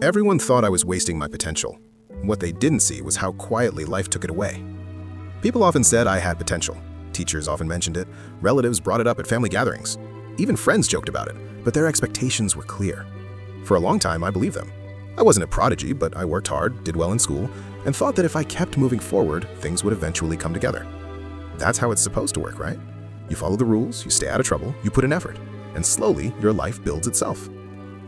Everyone thought I was wasting my potential. What they didn't see was how quietly life took it away. People often said I had potential. Teachers often mentioned it. Relatives brought it up at family gatherings. Even friends joked about it, but their expectations were clear. For a long time, I believed them. I wasn't a prodigy, but I worked hard, did well in school, and thought that if I kept moving forward, things would eventually come together. That's how it's supposed to work, right? You follow the rules, you stay out of trouble, you put in effort, and slowly your life builds itself.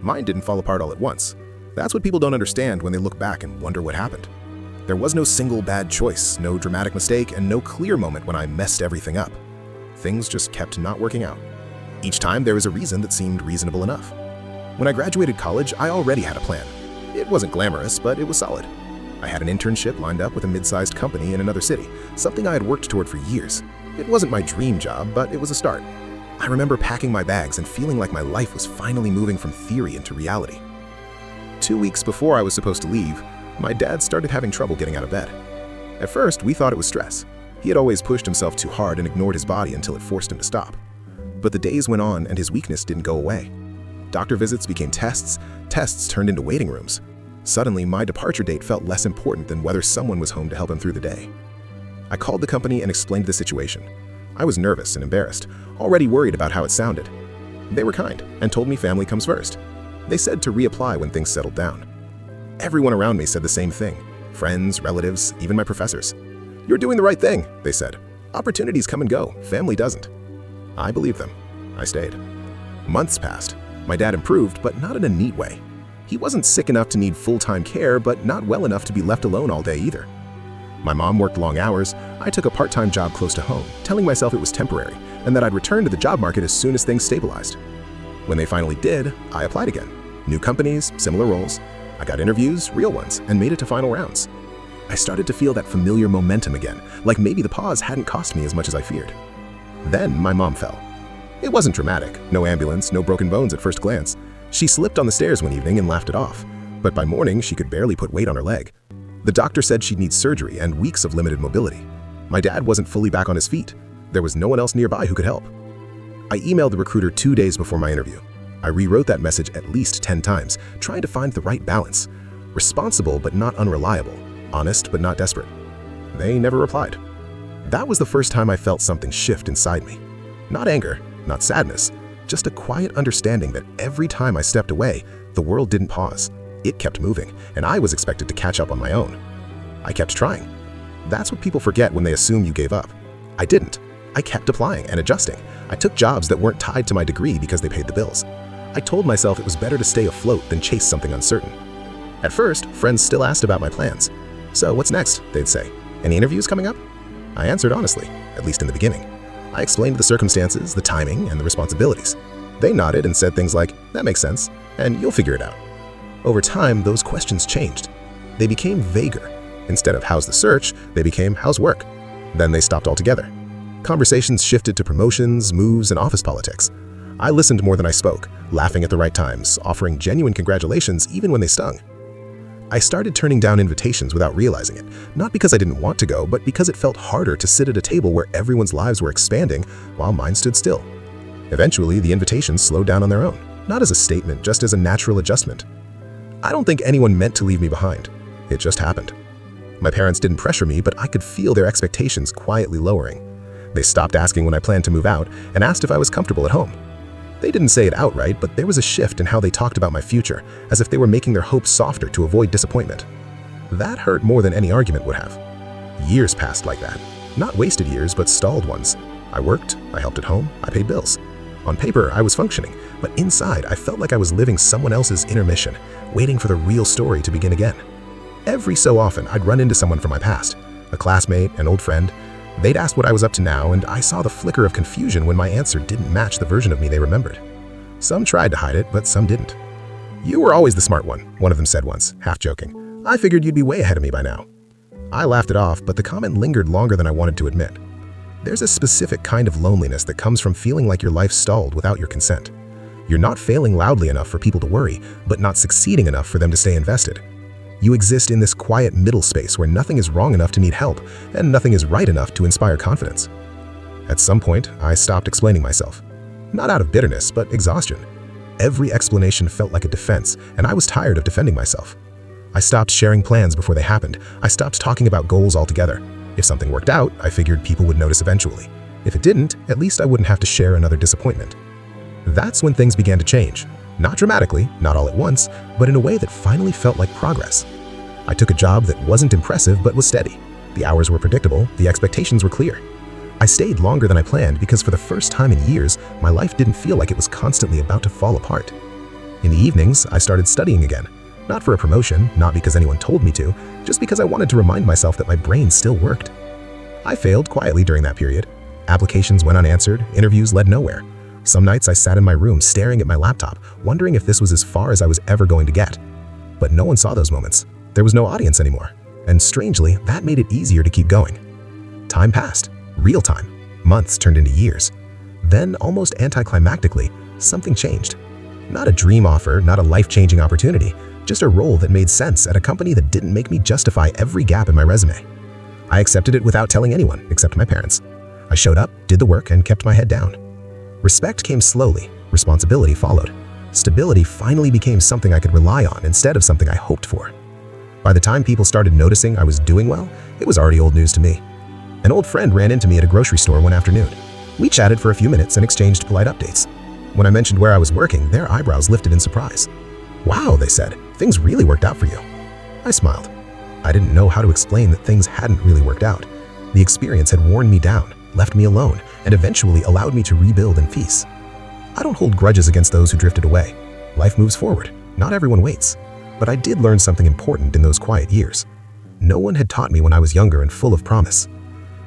Mine didn't fall apart all at once. That's what people don't understand when they look back and wonder what happened. There was no single bad choice, no dramatic mistake, and no clear moment when I messed everything up. Things just kept not working out. Each time there was a reason that seemed reasonable enough. When I graduated college, I already had a plan. It wasn't glamorous, but it was solid. I had an internship lined up with a mid-sized company in another city, something I had worked toward for years. It wasn't my dream job, but it was a start. I remember packing my bags and feeling like my life was finally moving from theory into reality. 2 weeks before I was supposed to leave, my dad started having trouble getting out of bed. At first, we thought it was stress. He had always pushed himself too hard and ignored his body until it forced him to stop. But the days went on and his weakness didn't go away. Doctor visits became tests, tests turned into waiting rooms. Suddenly, my departure date felt less important than whether someone was home to help him through the day. I called the company and explained the situation. I was nervous and embarrassed, already worried about how it sounded. They were kind and told me family comes first. They said to reapply when things settled down. Everyone around me said the same thing. Friends, relatives, even my professors. "You're doing the right thing," they said. "Opportunities come and go, family doesn't." I believed them. I stayed. Months passed. My dad improved, but not in a neat way. He wasn't sick enough to need full-time care, but not well enough to be left alone all day either. My mom worked long hours. I took a part-time job close to home, telling myself it was temporary and that I'd return to the job market as soon as things stabilized. When they finally did, I applied again. New companies, similar roles. I got interviews, real ones, and made it to final rounds. I started to feel that familiar momentum again, like maybe the pause hadn't cost me as much as I feared. Then my mom fell. It wasn't dramatic, no ambulance, no broken bones at first glance. She slipped on the stairs one evening and laughed it off, but by morning she could barely put weight on her leg. The doctor said she'd need surgery and weeks of limited mobility. My dad wasn't fully back on his feet. There was no one else nearby who could help. I emailed the recruiter 2 days before my interview. I rewrote that message at least 10 times, trying to find the right balance. Responsible but not unreliable, honest but not desperate. They never replied. That was the first time I felt something shift inside me. Not anger, not sadness, just a quiet understanding that every time I stepped away, the world didn't pause. It kept moving, and I was expected to catch up on my own. I kept trying. That's what people forget when they assume you gave up. I didn't. I kept applying and adjusting. I took jobs that weren't tied to my degree because they paid the bills. I told myself it was better to stay afloat than chase something uncertain. At first, friends still asked about my plans. "So what's next?" they'd say. "Any interviews coming up?" I answered honestly, at least in the beginning. I explained the circumstances, the timing, and the responsibilities. They nodded and said things like, "That makes sense, and you'll figure it out." Over time, those questions changed. They became vaguer. Instead of "How's the search?" they became "How's work?" Then they stopped altogether. Conversations shifted to promotions, moves, and office politics. I listened more than I spoke, laughing at the right times, offering genuine congratulations even when they stung. I started turning down invitations without realizing it, not because I didn't want to go, but because it felt harder to sit at a table where everyone's lives were expanding while mine stood still. Eventually, the invitations slowed down on their own, not as a statement, just as a natural adjustment. I don't think anyone meant to leave me behind. It just happened. My parents didn't pressure me, but I could feel their expectations quietly lowering. They stopped asking when I planned to move out and asked if I was comfortable at home. They didn't say it outright, but there was a shift in how they talked about my future, as if they were making their hopes softer to avoid disappointment. That hurt more than any argument would have. Years passed like that. Not wasted years, but stalled ones. I worked, I helped at home, I paid bills. On paper, I was functioning, but inside, I felt like I was living someone else's intermission, waiting for the real story to begin again. Every so often, I'd run into someone from my past, a classmate, an old friend. They'd ask what I was up to now, and I saw the flicker of confusion when my answer didn't match the version of me they remembered. Some tried to hide it, but some didn't. "You were always the smart one of them said once, half joking. "I figured you'd be way ahead of me by now." I laughed it off, but the comment lingered longer than I wanted to admit. There's a specific kind of loneliness that comes from feeling like your life stalled without your consent. You're not failing loudly enough for people to worry, but not succeeding enough for them to stay invested. You exist in this quiet middle space where nothing is wrong enough to need help, and nothing is right enough to inspire confidence. At some point, I stopped explaining myself. Not out of bitterness, but exhaustion. Every explanation felt like a defense, and I was tired of defending myself. I stopped sharing plans before they happened. I stopped talking about goals altogether. If something worked out, I figured people would notice eventually. If it didn't, at least I wouldn't have to share another disappointment. That's when things began to change. Not dramatically, not all at once, but in a way that finally felt like progress. I took a job that wasn't impressive but was steady. The hours were predictable, the expectations were clear. I stayed longer than I planned because for the first time in years, my life didn't feel like it was constantly about to fall apart. In the evenings, I started studying again. Not for a promotion, not because anyone told me to, just because I wanted to remind myself that my brain still worked. I failed quietly during that period. Applications went unanswered, interviews led nowhere. Some nights I sat in my room staring at my laptop, wondering if this was as far as I was ever going to get. But no one saw those moments. There was no audience anymore. And strangely, that made it easier to keep going. Time passed. Real time. Months turned into years. Then, almost anticlimactically, something changed. Not a dream offer, not a life-changing opportunity, just a role that made sense at a company that didn't make me justify every gap in my resume. I accepted it without telling anyone, except my parents. I showed up, did the work, and kept my head down. Respect came slowly. Responsibility followed. Stability finally became something I could rely on instead of something I hoped for. By the time people started noticing I was doing well, it was already old news to me. An old friend ran into me at a grocery store one afternoon. We chatted for a few minutes and exchanged polite updates. When I mentioned where I was working, their eyebrows lifted in surprise. "Wow," they said, "things really worked out for you." I smiled. I didn't know how to explain that things hadn't really worked out. The experience had worn me down, left me alone, and eventually allowed me to rebuild in peace. I don't hold grudges against those who drifted away. Life moves forward. Not everyone waits. But I did learn something important in those quiet years. No one had taught me when I was younger and full of promise.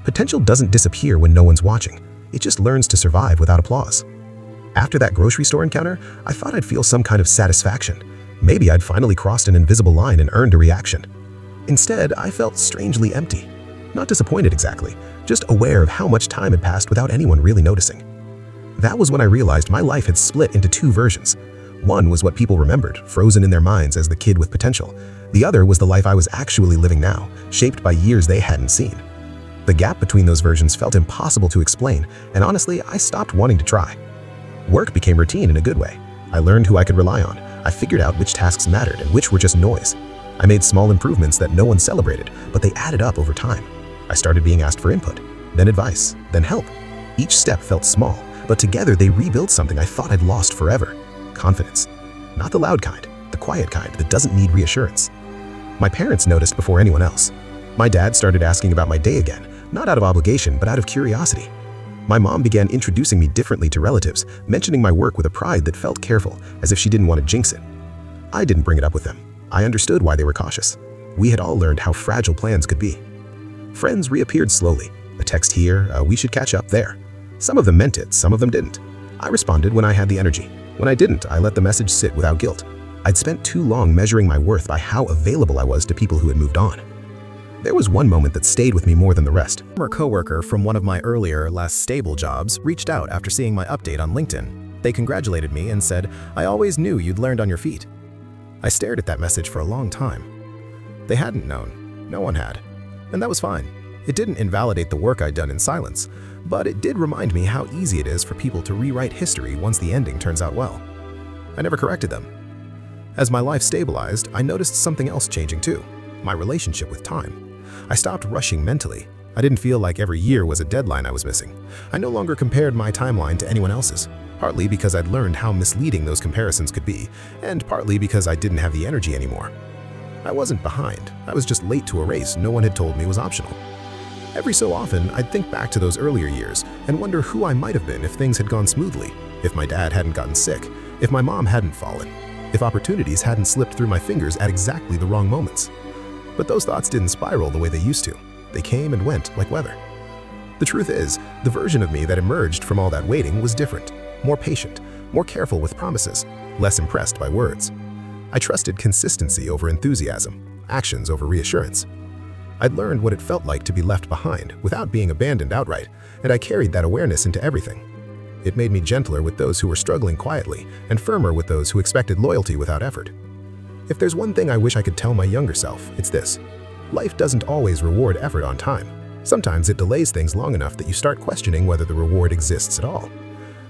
Potential doesn't disappear when no one's watching. It just learns to survive without applause. After that grocery store encounter, I thought I'd feel some kind of satisfaction. Maybe I'd finally crossed an invisible line and earned a reaction. Instead, I felt strangely empty. Not disappointed exactly, just aware of how much time had passed without anyone really noticing. That was when I realized my life had split into two versions. One was what people remembered, frozen in their minds as the kid with potential. The other was the life I was actually living now, shaped by years they hadn't seen. The gap between those versions felt impossible to explain, and honestly, I stopped wanting to try. Work became routine in a good way. I learned who I could rely on. I figured out which tasks mattered and which were just noise. I made small improvements that no one celebrated, but they added up over time. I started being asked for input, then advice, then help. Each step felt small, but together they rebuilt something I thought I'd lost forever. Confidence. Not the loud kind, the quiet kind that doesn't need reassurance. My parents noticed before anyone else. My dad started asking about my day again, not out of obligation, but out of curiosity. My mom began introducing me differently to relatives, mentioning my work with a pride that felt careful, as if she didn't want to jinx it. I didn't bring it up with them. I understood why they were cautious. We had all learned how fragile plans could be. Friends reappeared slowly. A text here, we should catch up there. Some of them meant it, some of them didn't. I responded when I had the energy. When I didn't, I let the message sit without guilt. I'd spent too long measuring my worth by how available I was to people who had moved on. There was one moment that stayed with me more than the rest. A former coworker from one of my earlier, less stable jobs reached out after seeing my update on LinkedIn. They congratulated me and said, "I always knew you'd learned on your feet." I stared at that message for a long time. They hadn't known. No one had. And that was fine. It didn't invalidate the work I'd done in silence, but it did remind me how easy it is for people to rewrite history once the ending turns out well. I never corrected them. As my life stabilized, I noticed something else changing too, my relationship with time. I stopped rushing mentally. I didn't feel like every year was a deadline I was missing. I no longer compared my timeline to anyone else's, partly because I'd learned how misleading those comparisons could be, and partly because I didn't have the energy anymore. I wasn't behind. I was just late to a race no one had told me was optional. Every so often, I'd think back to those earlier years and wonder who I might have been if things had gone smoothly, if my dad hadn't gotten sick, if my mom hadn't fallen, if opportunities hadn't slipped through my fingers at exactly the wrong moments. But those thoughts didn't spiral the way they used to. They came and went like weather. The truth is, the version of me that emerged from all that waiting was different, more patient, more careful with promises, less impressed by words. I trusted consistency over enthusiasm, actions over reassurance. I'd learned what it felt like to be left behind without being abandoned outright, and I carried that awareness into everything. It made me gentler with those who were struggling quietly and firmer with those who expected loyalty without effort. If there's one thing I wish I could tell my younger self, it's this. Life doesn't always reward effort on time. Sometimes it delays things long enough that you start questioning whether the reward exists at all.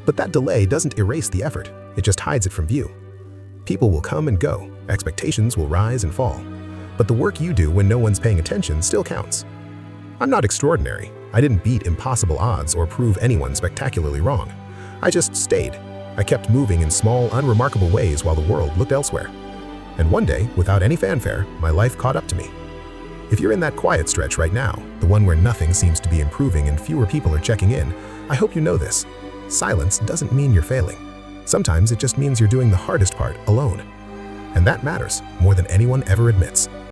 But that delay doesn't erase the effort, it just hides it from view. People will come and go, expectations will rise and fall. But the work you do when no one's paying attention still counts. I'm not extraordinary. I didn't beat impossible odds or prove anyone spectacularly wrong. I just stayed. I kept moving in small, unremarkable ways while the world looked elsewhere. And one day, without any fanfare, my life caught up to me. If you're in that quiet stretch right now, the one where nothing seems to be improving and fewer people are checking in, I hope you know this. Silence doesn't mean you're failing. Sometimes it just means you're doing the hardest part alone. And that matters more than anyone ever admits.